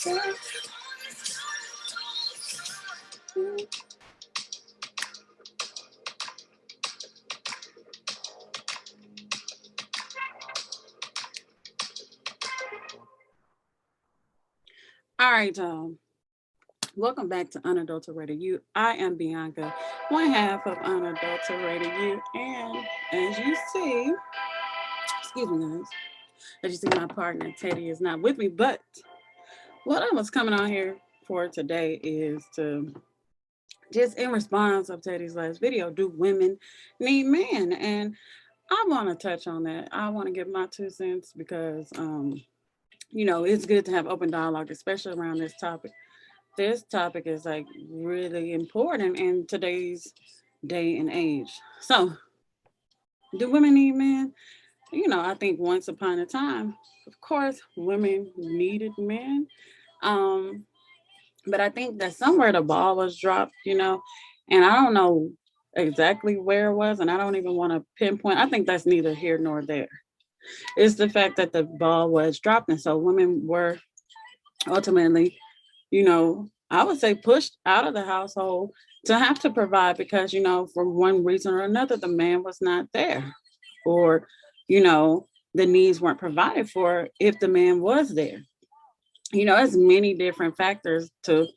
All right, welcome back to Unadulterated You. I am Bianca, one half of Unadulterated You, and as you see, excuse me, guys, as you see, my partner Teddy is not with me. But what I was coming on here for today is to just in response of Teddy's last video, do women need men? And I want to touch on that. I want to give my 2 cents because it's good to have open dialogue, especially around this topic. This topic is like really important in today's day and age. So, do women need men? I think once upon a time, of course, women needed men. Um, but I think that somewhere the ball was dropped, and I don't know exactly where it was, and I don't even want to pinpoint. I think that's neither here nor there. It's the fact that the ball was dropped, and so women were ultimately, I would say pushed out of the household to have to provide because, for one reason or another, the man was not there, or, you know, the needs weren't provided for if the man was there. There's many different factors to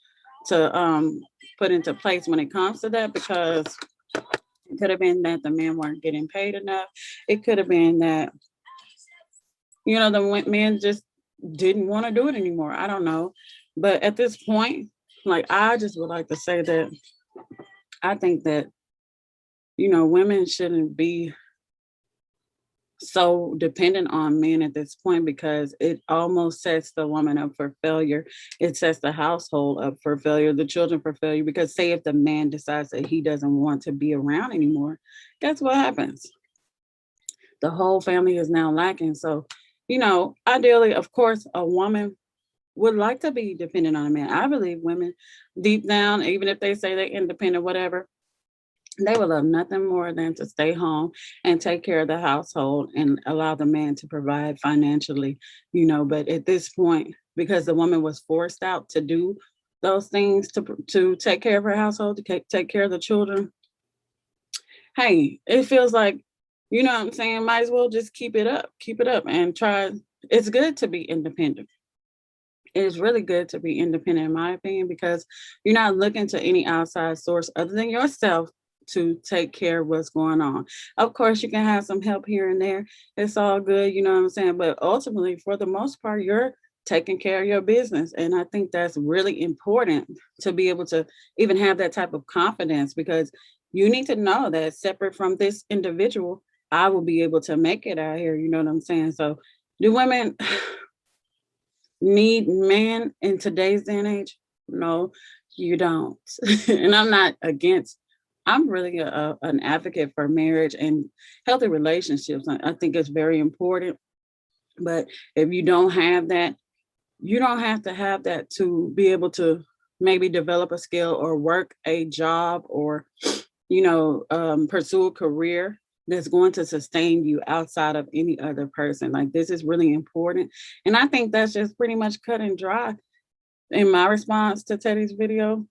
put into place when it comes to that because it could have been that the men weren't getting paid enough. It could have been that, the men just didn't want to do it anymore. I don't know. But at this point, like I just would like to say that I think that, women shouldn't be so dependent on men at this point because it almost sets the woman up for failure. It sets the household up for failure, the children for failure. Because say if the man decides that he doesn't want to be around anymore, guess what happens? The whole family is now lacking. So, ideally, of course, a woman would like to be dependent on a man. I believe women deep down, even if they say they're independent, whatever, they would love nothing more than to stay home and take care of the household and allow the man to provide financially. But at this point, because the woman was forced out to do those things to take care of her household, to take care of the children, hey, it feels like, what I'm saying, might as well just keep it up and try. It's good to be independent. It's really good to be independent, in my opinion, because you're not looking to any outside source other than yourself to take care of what's going on. Of course, you can have some help here and there. It's all good, you know what I'm saying? But ultimately, for the most part, you're taking care of your business. And I think that's really important to be able to even have that type of confidence because you need to know that separate from this individual, I will be able to make it out here. You know what I'm saying? So, do women need men in today's day and age? No, you don't. And I'm not against, I'm really an advocate for marriage and healthy relationships. I think it's very important. But if you don't have that, you don't have to have that to be able to maybe develop a skill or work a job or, pursue a career that's going to sustain you outside of any other person. Like this is really important. And I think that's just pretty much cut and dry in my response to Teddy's video.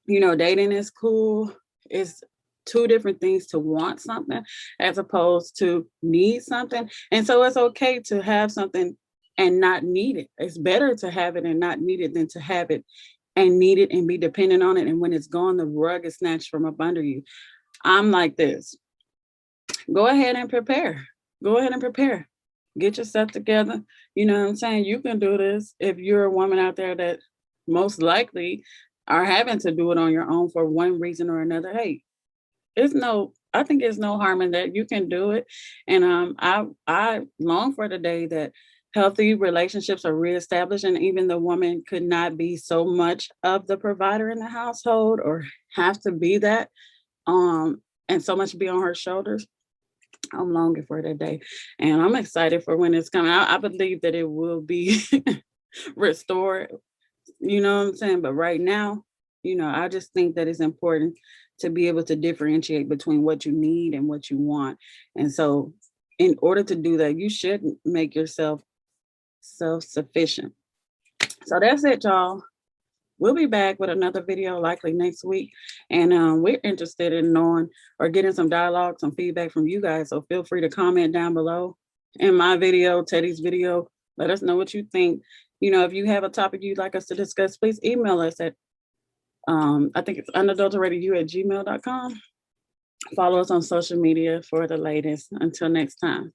Dating is cool. It's two different things to want something as opposed to need something. And so it's okay to have something and not need it. It's better to have it and not need it than to have it and need it and be dependent on it. And when it's gone, the rug is snatched from up under you. I'm like this. Go ahead and prepare. Go ahead and prepare. Get yourself together. You know what I'm saying? You can do this if you're a woman out there that most likely are having to do it on your own for one reason or another. Hey, I think it's no harm in that. You can do it. And I long for the day that healthy relationships are reestablished and even the woman could not be so much of the provider in the household or have to be that and so much be on her shoulders. I'm longing for that day. And I'm excited for when it's coming. I believe that it will be restored. You know what I'm saying? But right now, I just think that it's important to be able to differentiate between what you need and what you want. And so, in order to do that, you should make yourself self sufficient. So that's it, y'all. We'll be back with another video likely next week. And we're interested in knowing or getting some dialogue, some feedback from you guys. So feel free to comment down below in my video, Teddy's video. Let us know what you think. You know, if you have a topic you'd like us to discuss, please email us at, I think it's unadulteratedU@gmail.com. Follow us on social media for the latest. Until next time.